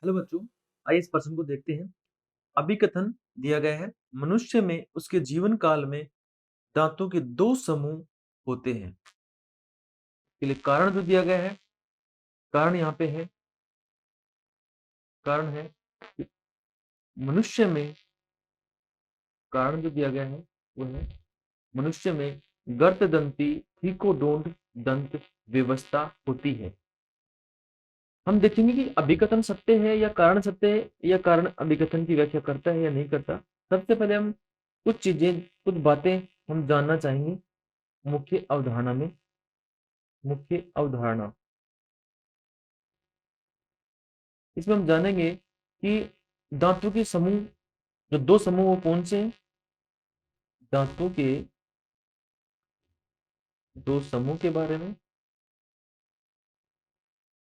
Hello बच्चों, आइए इस प्रश्न को देखते हैं। अभिकथन दिया गया है, मनुष्य में उसके जीवन काल में दांतों के दो समूह होते हैं। इसके लिए कारण जो दिया गया है, कारण यहाँ पे है, कारण है कि मनुष्य में, कारण जो दिया गया है वो है मनुष्य में गर्तदंती थीकोडोंट दंत व्यवस्था होती है। हम देखेंगे कि अभिकथन सत्य है या कारण सत्य है, या कारण अभिकथन की व्याख्या करता है या नहीं करता। सबसे पहले हम कुछ चीजें, कुछ बातें हम जानना चाहेंगे। मुख्य अवधारणा में, मुख्य अवधारणा, इसमें हम जानेंगे कि दांतों के समूह, जो दो समूह वो कौन से हैं। दांतों के दो समूह के बारे में,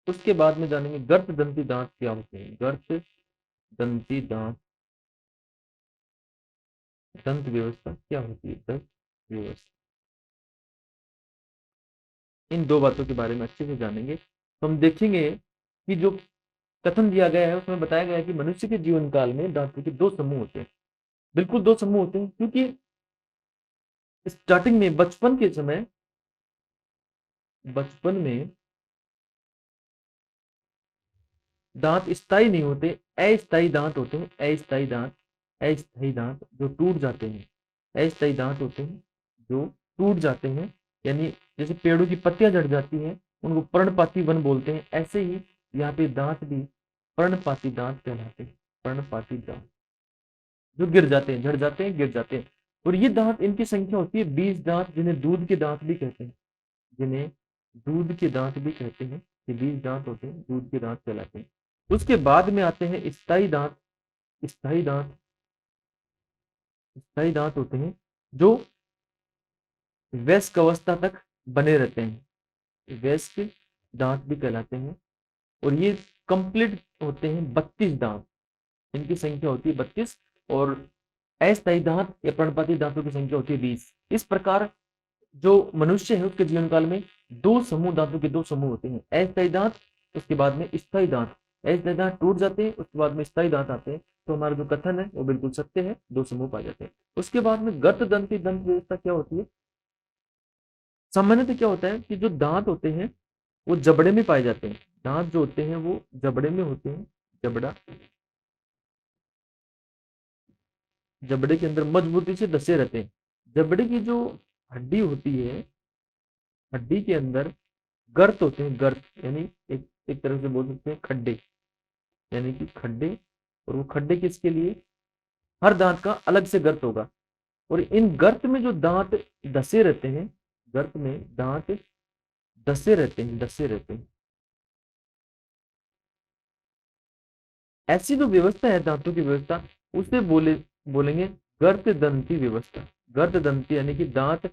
उसके बाद में जानेंगे गर्त दंती दांत क्या होते हैं। गर्त दंती दांत, दंत व्यवस्था क्या होती है, दंत व्यवस्था। इन दो बातों के बारे में अच्छे से जानेंगे। तो हम देखेंगे कि जो कथन दिया गया है उसमें बताया गया है कि मनुष्य के जीवन काल में दांतों के दो समूह होते हैं। बिल्कुल दो समूह होते हैं, क्योंकि स्टार्टिंग में, बचपन में दांत स्थायी नहीं होते, अस्थायी दांत होते हैं। अस्थायी दांत, अस्थायी दांत जो टूट जाते हैं, अस्थायी दांत होते हैं जो टूट जाते हैं। यानी जैसे पेड़ों की पत्तियां झड़ जाती हैं, उनको पर्णपाती वन बोलते हैं। ऐसे ही यहाँ पे दांत भी पर्णपाती दांत कहलाते हैं। पर्णपाती दांत जो गिर जाते हैं, झड़ जाते हैं, गिर जाते हैं। और ये दांत, इनकी संख्या होती है 20 दांत, जिन्हें दूध के दांत भी कहते हैं। जिन्हें दूध के दांत भी कहते हैं। ये 20 दांत होते हैं, दूध के दांत कहलाते हैं। उसके बाद में आते हैं स्थायी दांत। स्थायी दांत, स्थायी दांत होते हैं जो वयस्क अवस्था तक बने रहते हैं। वयस्क दांत भी कहलाते हैं। और ये कंप्लीट होते हैं 32 दांत। इनकी संख्या होती है 32। और अस्थायी दांत या पर्णपाती दांतों की संख्या होती है 20। इस प्रकार जो मनुष्य है उसके जीवन काल में दो समूह, दांतों के दो समूह होते हैं। अस्थायी दांत, उसके बाद में स्थायी दांत। अस्थायी दांत टूट जाते हैं, उसके बाद में स्थायी दांत आते हैं। तो हमारा जो कथन है वो बिल्कुल सत्य है, दो समूह पाए जाते हैं। उसके बाद में गर्त दंती दंत व्यवस्था क्या होती है। सामान्यतः क्या होता है कि जो दांत होते हैं वो जबड़े में पाए जाते हैं। दांत जो होते हैं वो जबड़े में होते हैं। जबड़ा, जबड़े के अंदर मजबूती से डसे रहते हैं। जबड़े की जो हड्डी होती है, हड्डी के अंदर गर्त होते हैं। गर्त यानी एक एक तरह से बोल सकते हैं खड्डे, यानी कि खड्डे। और वो खड्डे किसके लिए, हर दांत का अलग से गर्त होगा। और इन गर्त में जो दांत धसे रहते हैं, गर्त में दांत धसे रहते हैं, धसे रहते हैं। ऐसी जो व्यवस्था है दांतों की व्यवस्था, उसे बोलेंगे गर्त दंती व्यवस्था। गर्त दंती यानी कि दांत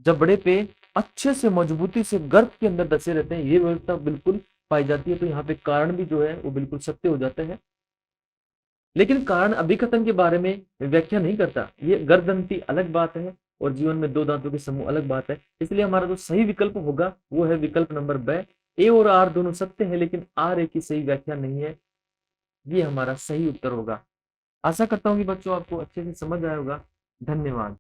जबड़े पे अच्छे से मजबूती से गर्त के अंदर धसे रहते हैं, ये व्यवस्था बिल्कुल पाई जाती है। तो यहाँ पे कारण भी जो है वो बिल्कुल सत्य हो जाता है। लेकिन कारण अभिकथन के बारे में व्याख्या नहीं करता। ये गर्दंती अलग बात है और जीवन में दो दांतों के समूह अलग बात है। इसलिए हमारा जो सही विकल्प होगा वो है विकल्प नंबर ब। ए और आर दोनों सत्य है, लेकिन आर ए की सही व्याख्या नहीं है। ये हमारा सही उत्तर होगा। आशा करता हूँ कि बच्चों आपको अच्छे से समझ आया होगा। धन्यवाद।